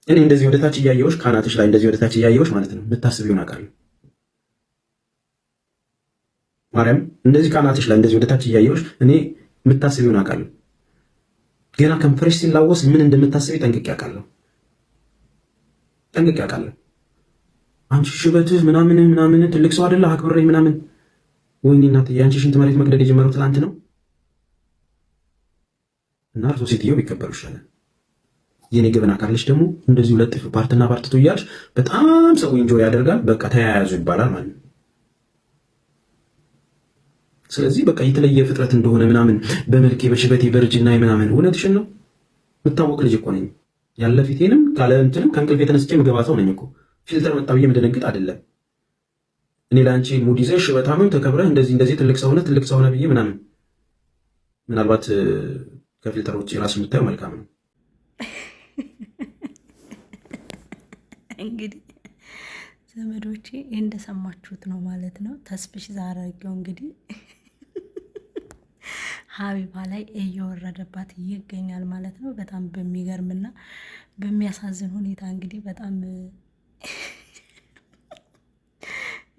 እኔ እንደዚህ ወደ ታች እያየሁሽ ካናትሽ ላይ እንደዚህ ወደ ታች እያየሁሽ ማለት ነው የምታስቢውን አውቃለሁ። ማርያም እንደዚህ ካናትሽ ላይ እንደዚህ ወደ ታች እያየሁሽ እኔ የምታስቢውን አውቃለሁ። ገና ከንፈርሽ ሲላወስ ምን እንደምታስቢ ጠንቅቄ አውቃለሁ። አንቺ ሽበትህ ምናምን ትልቅ ሰው አይደለ አክብሬ ምናምን። ወይኔ እናትዬ የአንቺ ሽንት መሬት መቅደድ የጀመረው ትላንት ነው። እና እርሶ ሴትዮ ቢከበሩ ይሻላል። የኔ ገበና ካለች ደግሞ እንደዚሁ ለጥፍ ፓርትና ፓርትቶ እያልሽ በጣም ሰው ኢንጆይ ያደርጋል። በቃ ተያያዙ ይባላል ማለት ነው። ስለዚህ በቃ የተለየ ፍጥረት እንደሆነ ምናምን በመልኬ በሽበቴ በእርጅና ምናምን እውነትሽን ነው። የምታወቅ ልጅ እኮ ነኝ። ያለ ፊቴንም ካለ እንትንም ከእንቅልፍ የተነስቼ የምገባ ሰው ነኝ እኮ። ፊልተር መጣ ብዬ የምደነግጥ አይደለም። እኔ ለአንቺ ሙድ ይዘሽ በጣምም ተከብረህ እንደዚህ ትልቅ ሰው ነህ ብዬ ምናምን ምናልባት ከፊልተር ውጭ ራስ የምታየው መልካም ነው። እንግዲህ ዘመዶቼ እንደሰማችሁት ነው ማለት ነው። ተስፍሽ ዛሬው እንግዲህ ሀቢባ ላይ እየወረደባት ይገኛል ማለት ነው። በጣም በሚገርምና በሚያሳዝን ሁኔታ እንግዲህ በጣም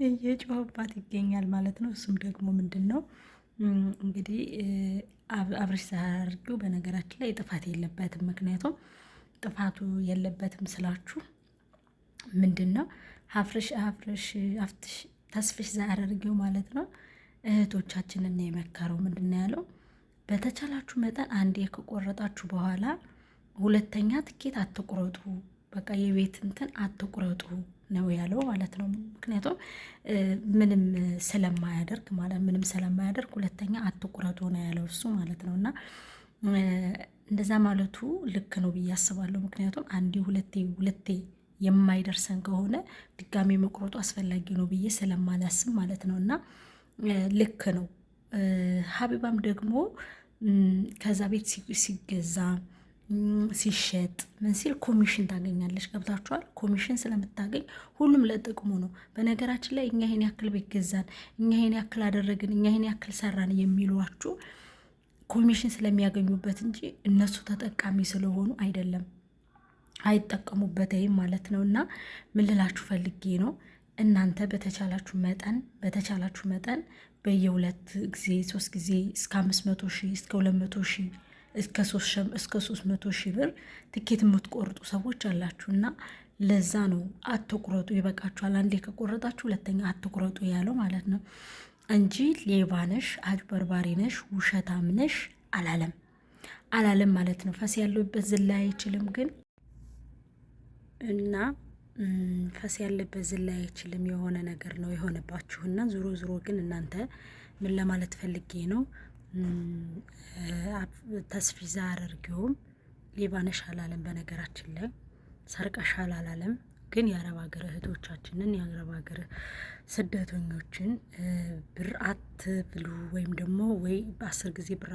እየጮህባት ይገኛል ማለት ነው። እሱም ደግሞ ምንድን ነው እንግዲህ አብርሽ ዛሬው በነገራችን ላይ ጥፋት የለበትም። ምክንያቱም ጥፋቱ የለበትም ስላችሁ ምንድን ነው ተስፍሽ ዛሬው ማለት ነው እህቶቻችንን የመከረው ምንድን ነው ያለው? በተቻላችሁ መጠን አንዴ ከቆረጣችሁ በኋላ ሁለተኛ ትኬት አትቁረጡ፣ በቃ የቤት እንትን አትቁረጡ ነው ያለው ማለት ነው። ምክንያቱም ምንም ስለማያደርግ ሁለተኛ አትቁረጡ ነው ያለው እሱ ማለት ነው። እና እንደዛ ማለቱ ልክ ነው ብዬ አስባለሁ። ምክንያቱም አንዴ ሁለቴ የማይደርሰን ከሆነ ድጋሜ መቁረጡ አስፈላጊ ነው ብዬ ስለማላስብ ማለት ነው። እና ልክ ነው። ሀቢባም ደግሞ ከዛ ቤት ሲገዛ ሲሸጥ ምን ሲል ኮሚሽን ታገኛለች። ገብታችኋል? ኮሚሽን ስለምታገኝ ሁሉም ለጥቅሙ ነው። በነገራችን ላይ እኛ ይሄን ያክል ቤት ገዛን፣ እኛ ይሄን ያክል አደረግን፣ እኛ ይሄን ያክል ሰራን የሚሏችሁ ኮሚሽን ስለሚያገኙበት እንጂ እነሱ ተጠቃሚ ስለሆኑ አይደለም፣ አይጠቀሙበትም ማለት ነው። እና ምን ልላችሁ ፈልጌ ነው እናንተ በተቻላችሁ መጠን በየ2 ጊዜ 3 ጊዜ እስከ 500 ሺህ እስከ 200 ሺህ እስከ 300 ሺህ ብር ትኬት የምትቆርጡ ሰዎች አላችሁ። እና ለዛ ነው አትቁረጡ፣ ይበቃችኋል፣ አንዴ ከቆረጣችሁ ሁለተኛ አትቁረጡ ያለው ማለት ነው እንጂ ሌባ ነሽ፣ አጭበርባሪ ነሽ፣ ውሸታም ነሽ አላለም ማለት ነው። ፈስ ያለበት ዝላይ አይችልም ግን እና ፈስ ያለበት ዝላይ አይችልም የሆነ ነገር ነው የሆነባችሁና ዙሮ ግን እናንተ ምን ለማለት ፈልጌ ነው ተስፍሽ ዛሬውም ሌባነሽ አላለም። በነገራችን ላይ ሰርቀሻል አላለም። ግን የአረብ ሀገር እህቶቻችንን የአረብ ሀገር ስደተኞችን ብር አትብሉ ወይም ደግሞ ወይ በ10 ጊዜ ብር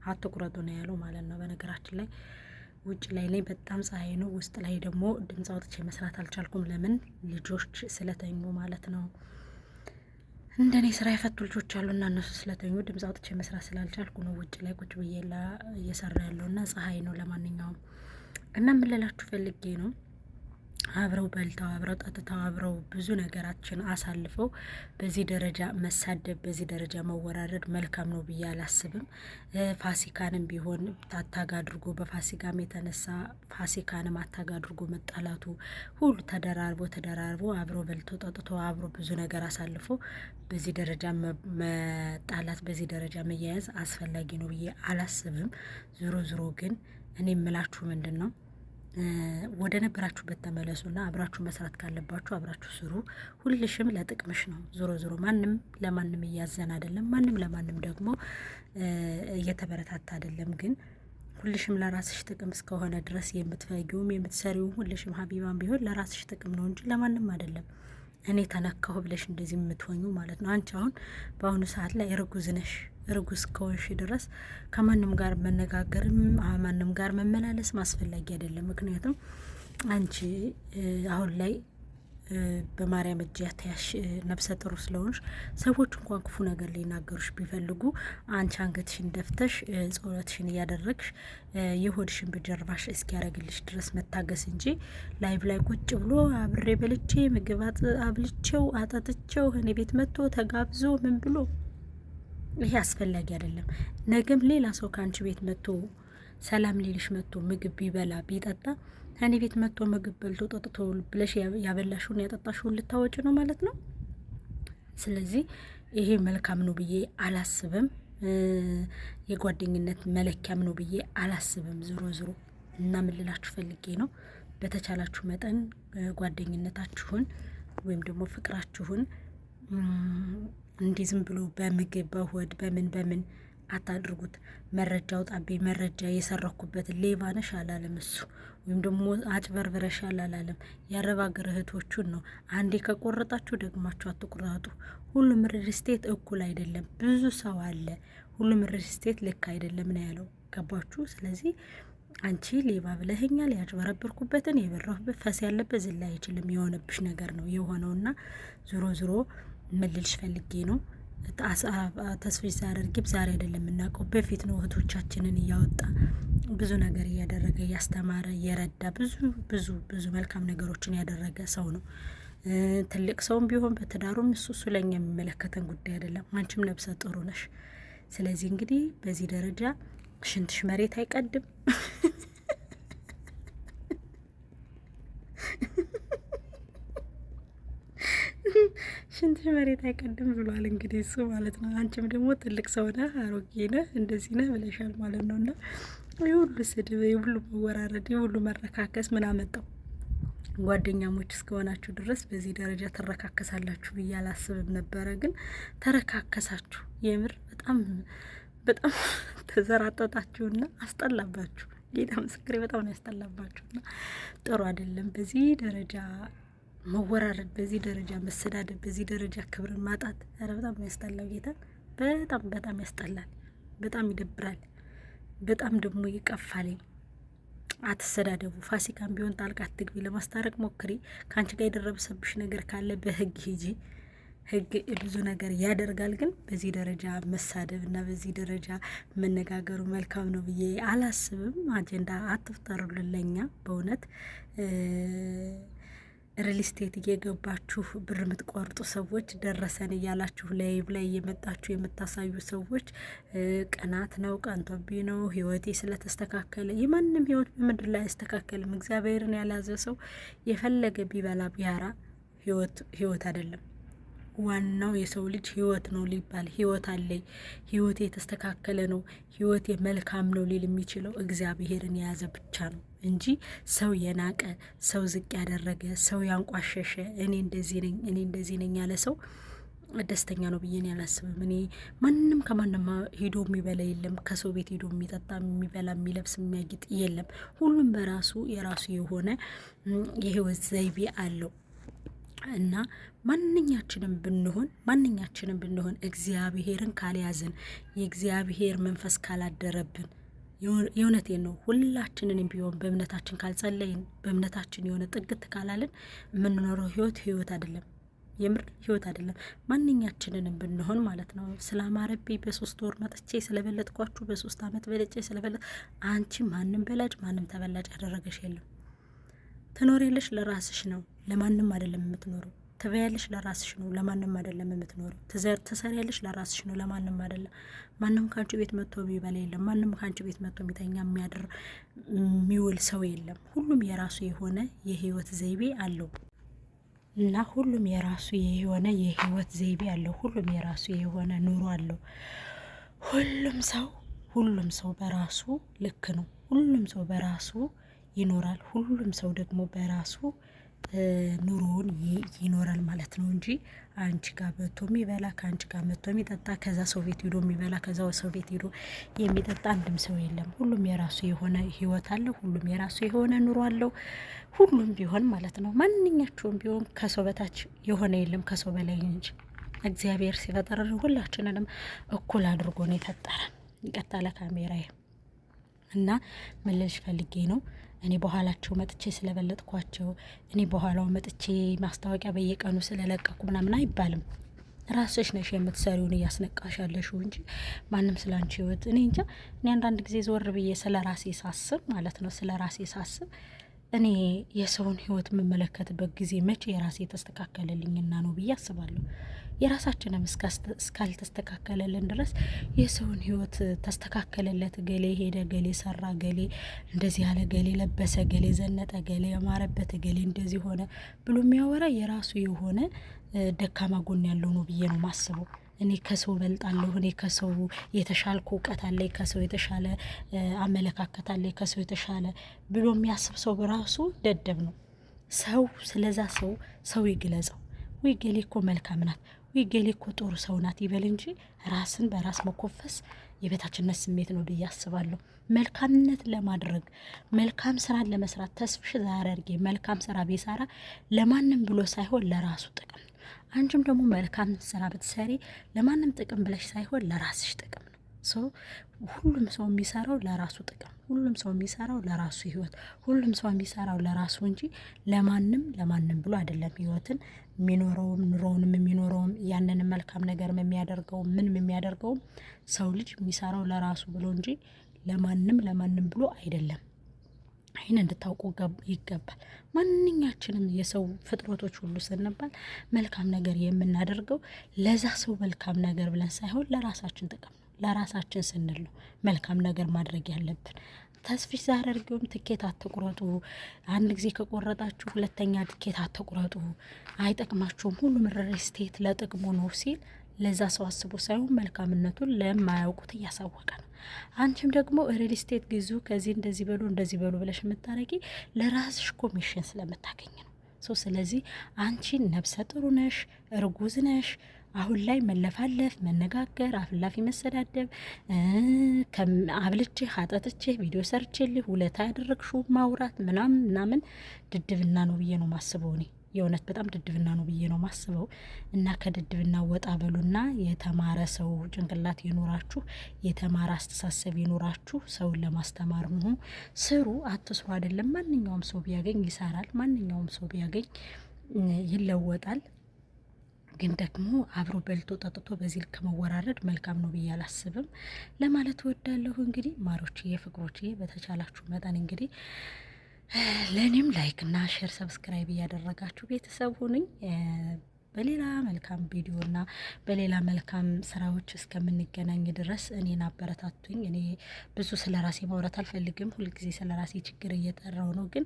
አትቁረጡ ነው ያለው ማለት ነው። በነገራችን ላይ ውጭ ላይ በጣም ፀሐይ ነው፣ ውስጥ ላይ ደግሞ ድምፅ አውጥቼ መስራት አልቻልኩም። ለምን ልጆች ስለተኙ ማለት ነው። እንደኔ ስራ የፈቱ ልጆች አሉና እነሱ ስለተኙ ድምፅ አውጥቼ መስራት ስላልቻልኩ ነው ውጭ ላይ ቁጭ ብዬ እየሰራ ያለውና ፀሐይ ነው። ለማንኛውም እና ምን ልላችሁ ፈልጌ ነው አብረው በልተው አብረው ጠጥተው አብረው ብዙ ነገራችን አሳልፈው በዚህ ደረጃ መሳደብ በዚህ ደረጃ መወራረድ መልካም ነው ብዬ አላስብም። ፋሲካንም ቢሆን አታጋ አድርጎ በፋሲካም የተነሳ ፋሲካንም አታጋ አድርጎ መጣላቱ ሁሉ ተደራርቦ አብሮ በልቶ ጠጥቶ አብሮ ብዙ ነገር አሳልፎ በዚህ ደረጃ መጣላት በዚህ ደረጃ መያያዝ አስፈላጊ ነው ብዬ አላስብም። ዞሮ ግን እኔ የምላችሁ ምንድን ነው ወደ ነበራችሁበት ተመለሱና አብራችሁ መስራት ካለባችሁ አብራችሁ ስሩ። ሁልሽም ለጥቅምሽ ነው። ዞሮ ማንም ለማንም እያዘን አይደለም፣ ማንም ለማንም ደግሞ እየተበረታታ አይደለም። ግን ሁልሽም ለራስሽ ጥቅም እስከሆነ ድረስ የምትፈጊውም የምትሰሪውም ሁልሽም ሀቢባም ቢሆን ለራስሽ ጥቅም ነው እንጂ ለማንም አይደለም። እኔ ተነካሁ ብለሽ እንደዚህ የምትሆኙ ማለት ነው። አንቺ አሁን በአሁኑ ሰዓት ላይ እርጉዝ ነሽ። እርጉዝ ከሆንሽ ድረስ ከማንም ጋር መነጋገርም ማንም ጋር መመላለስ ማስፈላጊ አይደለም። ምክንያቱም አንቺ አሁን ላይ በማርያም እጅ ያተያሽ ነፍሰ ጥሩ ስለሆንሽ ሰዎች እንኳን ክፉ ነገር ሊናገሩሽ ቢፈልጉ አንቺ አንገትሽን ደፍተሽ ጸሎትሽን እያደረግሽ የሆድሽን በጀርባሽ እስኪያደርግልሽ ድረስ መታገስ እንጂ ላይቭ ላይ ቁጭ ብሎ አብሬ በልቼ ምግብ አብልቼው አጠጥቼው እኔ ቤት መጥቶ ተጋብዞ ምን ብሎ ይሄ አስፈላጊ አይደለም። ነገም ሌላ ሰው ከአንቺ ቤት መጥቶ ሰላም ሊልሽ መጥቶ ምግብ ቢበላ ቢጠጣ እኔ ቤት መጥቶ ምግብ በልቶ ጠጥቶ ብለሽ ያበላሽውን ያጠጣሽውን ልታወጭ ነው ማለት ነው። ስለዚህ ይሄ መልካም ነው ብዬ አላስብም። የጓደኝነት መለኪያም ነው ብዬ አላስብም። ዝሮ እና ምን ልላችሁ ፈልጌ ነው፣ በተቻላችሁ መጠን ጓደኝነታችሁን ወይም ደግሞ ፍቅራችሁን እንዲህ ዝም ብሎ በምግብ በሆድ በምን አታድርጉት። መረጃ አውጣብኝ፣ መረጃ የሰረኩበት ሌባ ነሽ አላለም እሱ፣ ወይም ደግሞ አጭበርብረሻል አላለም። የአረብ ሀገር እህቶቹን ነው። አንዴ ከቆረጣችሁ ደግማችሁ አትቁረጡ። ሁሉም ሪል ስቴት እኩል አይደለም። ብዙ ሰው አለ። ሁሉም ሪል ስቴት ልክ አይደለም ነው ያለው። ገባችሁ? ስለዚህ አንቺ ሌባ ብለኸኛል፣ ያጭበረበርኩበትን የበራሁበት ፈስ ያለበት ዝላ አይችልም። የሆነብሽ ነገር ነው የሆነውና ዞሮ ምን ልልሽ ፈልጌ ነው፣ ተስፋ ሳያደርግም ዛሬ አይደለም የምናውቀው፣ በፊት ነው እህቶቻችንን እያወጣ ብዙ ነገር እያደረገ እያስተማረ እየረዳ ብዙ መልካም ነገሮችን ያደረገ ሰው ነው። ትልቅ ሰውም ቢሆን በትዳሩም እሱ ለኛ የሚመለከተን ጉዳይ አይደለም። አንቺም ነብሰ ጥሩ ነሽ። ስለዚህ እንግዲህ በዚህ ደረጃ ሽንትሽ መሬት አይቀድም። ሽንትሽ መሬት አይቀድም ብሏል እንግዲህ እሱ ማለት ነው። አንቺም ደግሞ ትልቅ ሰው ነህ፣ አሮጌ ነህ፣ እንደዚህ ነህ ብለሻል ማለት ነው። እና የሁሉ ስድብ፣ የሁሉ መወራረድ፣ የሁሉ መረካከስ ምን አመጣው? ጓደኛሞች እስከሆናችሁ ድረስ በዚህ ደረጃ ትረካከሳላችሁ ብዬ አላስብም ነበረ። ግን ተረካከሳችሁ። የምር በጣም ተዘራጠጣችሁና አስጠላባችሁ። ጌታ ምስክሬ በጣም ነው ያስጠላባችሁና ጥሩ አይደለም። በዚህ ደረጃ መወራረድ፣ በዚህ ደረጃ መሰዳደብ፣ በዚህ ደረጃ ክብርን ማጣት፣ ኧረ በጣም ነው ያስጠላው። ጌታ በጣም ያስጠላል። በጣም ይደብራል። በጣም ደግሞ ይቀፋል። አትሰዳደቡ። ፋሲካም ቢሆን ጣልቃ አትግቢ። ለማስታረቅ ሞክሪ። ከአንቺ ጋር የደረሰብሽ ነገር ካለ በህግ ሂጂ። ህግ ብዙ ነገር ያደርጋል። ግን በዚህ ደረጃ መሳደብ እና በዚህ ደረጃ መነጋገሩ መልካም ነው ብዬ አላስብም። አጀንዳ አትፍጠሩልን ለኛ በእውነት ሪል ስቴት እየገባችሁ ብር የምትቆርጡ ሰዎች፣ ደረሰን እያላችሁ ላይቭ ላይ እየመጣችሁ የምታሳዩ ሰዎች ቅናት ነው፣ ቀንቶብኝ ነው፣ ህይወቴ ስለተስተካከለ። የማንም ህይወት በምድር ላይ አይስተካከልም። እግዚአብሔርን ያልያዘ ሰው የፈለገ ቢበላ ቢያራ ህይወት አይደለም። ዋናው የሰው ልጅ ህይወት ነው ሊባል፣ ህይወት አለኝ፣ ህይወቴ የተስተካከለ ነው፣ ህይወቴ መልካም ነው ሊል የሚችለው እግዚአብሔርን የያዘ ብቻ ነው እንጂ ሰው የናቀ፣ ሰው ዝቅ ያደረገ፣ ሰው ያንቋሸሸ፣ እኔ እንደዚህ ነኝ ያለ ሰው ደስተኛ ነው ብዬ አላስብም። እኔ ማንም ከማንም ሄዶ የሚበላ የለም። ከሰው ቤት ሄዶ የሚጠጣ የሚበላ የሚለብስ የሚያጊጥ የለም። ሁሉም በራሱ የራሱ የሆነ የህይወት ዘይቤ አለው እና ማንኛችንም ብንሆን እግዚአብሔርን ካልያዝን፣ የእግዚአብሔር መንፈስ ካላደረብን፣ የእውነቴን ነው ሁላችንንም ቢሆን በእምነታችን ካልጸለይን፣ በእምነታችን የሆነ ጥግት ካላልን የምንኖረው ህይወት አይደለም። የምር ህይወት አይደለም። ማንኛችንንም ብንሆን ማለት ነው። ስላማረብኝ በ3 ወር መጥቼ ስለበለጥኳችሁ፣ በ3 አመት በልጬ ስለበለጥ አንቺ ማንም በላጭ ማንም ተበላጭ ያደረገሽ የለም። ትኖሪያለሽ ለራስሽ ነው፣ ለማንም አይደለም የምትኖረው። ትበያለሽ ለራስሽ ነው፣ ለማንም አይደለም የምትኖረው። ትሰሪያለሽ ለራስሽ ነው፣ ለማንም አይደለም። ማንም ካንቺ ቤት መጥቶ የሚበላ የለም። ማንም ካንቺ ቤት መጥቶ የሚተኛ የሚያድር የሚውል ሰው የለም። ሁሉም የራሱ የሆነ የህይወት ዘይቤ አለው እና ሁሉም የራሱ የሆነ የህይወት ዘይቤ አለው። ሁሉም የራሱ የሆነ ኑሮ አለው። ሁሉም ሰው በራሱ ልክ ነው። ሁሉም ሰው በራሱ ይኖራል። ሁሉም ሰው ደግሞ በራሱ ኑሮውን ይኖራል ማለት ነው እንጂ አንቺ ጋር መጥቶ የሚበላ ከአንቺ ጋር መጥቶ የሚጠጣ ከዛ ሰው ቤት ሄዶ የሚበላ ከዛ ሰው ቤት ሄዶ የሚጠጣ አንድም ሰው የለም። ሁሉም የራሱ የሆነ ህይወት አለው። ሁሉም የራሱ የሆነ ኑሮ አለው። ሁሉም ቢሆን ማለት ነው። ማንኛቸውም ቢሆን ከሰው በታች የሆነ የለም ከሰው በላይ እንጂ እግዚአብሔር ሲፈጠረን ሁላችንንም እኩል አድርጎ ነው የፈጠረን። ይቀጣ ለካሜራዬ እና ምን ልልሽ ፈልጌ ነው፣ እኔ በኋላቸው መጥቼ ስለበለጥኳቸው፣ እኔ በኋላው መጥቼ ማስታወቂያ በየቀኑ ስለለቀኩ ምናምን አይባልም። ራስሽ ነሽ የምትሰሪውን እያስነቃሽ ያለሽው እንጂ ማንም ስለ አንቺ ህይወት እኔ እንጃ። እኔ አንዳንድ ጊዜ ዞር ብዬ ስለ ራሴ ሳስብ ማለት ነው ስለ ራሴ ሳስብ እኔ የሰውን ህይወት የምመለከትበት ጊዜ መቼ የራሴ የተስተካከለልኝና ነው ብዬ አስባለሁ። የራሳችንም እስካልተስተካከለልን ድረስ የሰውን ህይወት ተስተካከለለት፣ ገሌ ሄደ፣ ገሌ ሰራ፣ ገሌ እንደዚህ ያለ፣ ገሌ ለበሰ፣ ገሌ ዘነጠ፣ ገሌ የማረበት፣ ገሌ እንደዚህ ሆነ ብሎ የሚያወራ የራሱ የሆነ ደካማ ጎን ያለው ነው ብዬ ነው ማስበው። እኔ ከሰው በልጣለሁ፣ እኔ ከሰው የተሻልኩ እውቀት አለኝ፣ ከሰው የተሻለ አመለካከት አለኝ፣ ከሰው የተሻለ ብሎ የሚያስብ ሰው በራሱ ደደብ ነው። ሰው ስለዛ ሰው ይግለጸው። ወይ ገሌ እኮ መልካም ናት፣ ወይ ገሌ እኮ ጥሩ ሰው ናት ይበል እንጂ ራስን በራስ መኮፈስ የበታችነት ስሜት ነው ብዬ አስባለሁ። መልካምነት ለማድረግ መልካም ስራን ለመስራት ተስፍሽ ዛሬ አድርጌ መልካም ስራ ቢሰራ ለማንም ብሎ ሳይሆን ለራሱ ጥቅም። አንቺም ደግሞ መልካም ስራ ብትሰሪ ለማንም ጥቅም ብለሽ ሳይሆን ለራስሽ ጥቅም ነው። ሁሉም ሰው የሚሰራው ለራሱ ጥቅም፣ ሁሉም ሰው የሚሰራው ለራሱ ህይወት፣ ሁሉም ሰው የሚሰራው ለራሱ እንጂ ለማንም ብሎ አይደለም ህይወትን የሚኖረውም ኑሮውንም የሚኖረውም ያንንም መልካም ነገር የሚያደርገውም ምንም የሚያደርገውም ሰው ልጅ የሚሰራው ለራሱ ብሎ እንጂ ለማንም ብሎ አይደለም። ይህን እንድታውቁ ይገባል። ማንኛችንም የሰው ፍጥረቶች ሁሉ ስንባል መልካም ነገር የምናደርገው ለዛ ሰው መልካም ነገር ብለን ሳይሆን ለራሳችን ጥቅም ነው። ለራሳችን ስንል ነው መልካም ነገር ማድረግ ያለብን። ተስፍሽ ዛሬ አድርጌውም ትኬት አትቁረጡ። አንድ ጊዜ ከቆረጣችሁ ሁለተኛ ትኬት አትቁረጡ፣ አይጠቅማችሁም። ሁሉም ሪል ስቴት ለጥቅሙ ነው ሲል ለዛ ሰው አስቦ ሳይሆን መልካምነቱን ለማያውቁት እያሳወቀ ነው። አንቺም ደግሞ ሪል ስቴት ግዙ፣ ከዚህ እንደዚህ በሉ ብለሽ የምታረጊ ለራስሽ ኮሚሽን ስለምታገኝ ነው። ስለዚህ አንቺ ነብሰ ጥሩ ነሽ፣ እርጉዝ ነሽ። አሁን ላይ መለፋለፍ፣ መነጋገር፣ አፍላፊ መሰዳደብ፣ አብልቼ ሀጠጥቼ ቪዲዮ ሰርቼልህ ውለታ ያደረግሽው ማውራት ምናምን ድድብና ነው ብዬ ነው ማስበው እኔ። የእውነት በጣም ድድብና ነው ብዬ ነው ማስበው። እና ከድድብና ወጣ በሉና የተማረ ሰው ጭንቅላት ይኖራችሁ፣ የተማረ አስተሳሰብ ይኖራችሁ። ሰውን ለማስተማር ነው ስሩ፣ አትስሩ አይደለም። ማንኛውም ሰው ቢያገኝ ይሰራል፣ ማንኛውም ሰው ቢያገኝ ይለወጣል። ግን ደግሞ አብሮ በልቶ ጠጥቶ በዚህ ልክ መወራረድ መልካም ነው ብዬ አላስብም ለማለት እወዳለሁ። እንግዲህ ማሮችዬ፣ ፍቅሮችዬ በተቻላችሁ መጠን እንግዲህ ለእኔም ላይክ እና ሼር ሰብስክራይብ እያደረጋችሁ ቤተሰብ ሁኑኝ። በሌላ መልካም ቪዲዮ እና በሌላ መልካም ስራዎች እስከምንገናኝ ድረስ እኔን አበረታቱኝ። እኔ ብዙ ስለ ራሴ ማውራት አልፈልግም። ሁልጊዜ ስለ ራሴ ችግር እየጠራው ነው። ግን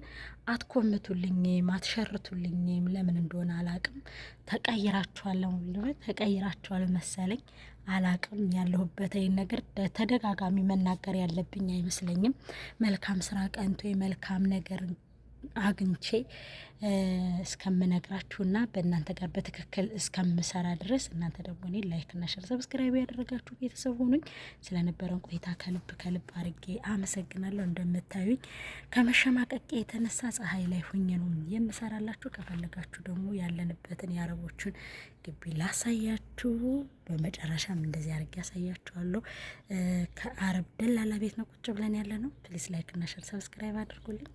አትኮምቱልኝም፣ አትሸርቱልኝም። ለምን እንደሆነ አላቅም። ተቀይራችኋል መሰለኝ፣ አላቅም። ያለሁበት ነገር ተደጋጋሚ መናገር ያለብኝ አይመስለኝም። መልካም ስራ ቀንቶ መልካም ነገር አግኝቼ እስከምነግራችሁና በእናንተ ጋር በትክክል እስከምሰራ ድረስ እናንተ ደግሞ እኔ ላይክ እና ሸር ሰብስክራይብ ያደረጋችሁ ቤተሰብ ሆኑኝ። ስለነበረን ቆይታ ከልብ አርጌ አመሰግናለሁ። እንደምታዩኝ ከመሸማቀቄ የተነሳ ፀሐይ ላይ ሁኜ ነው የምሰራላችሁ። ከፈለጋችሁ ደግሞ ያለንበትን የአረቦቹን ግቢ ላሳያችሁ። በመጨረሻም እንደዚህ አርጌ ያሳያችኋለሁ። ከአረብ ደላላ ቤት ነው ቁጭ ብለን ያለ ነው። ፕሊስ ላይክ እና ሸር ሰብስክራይብ አድርጉልኝ።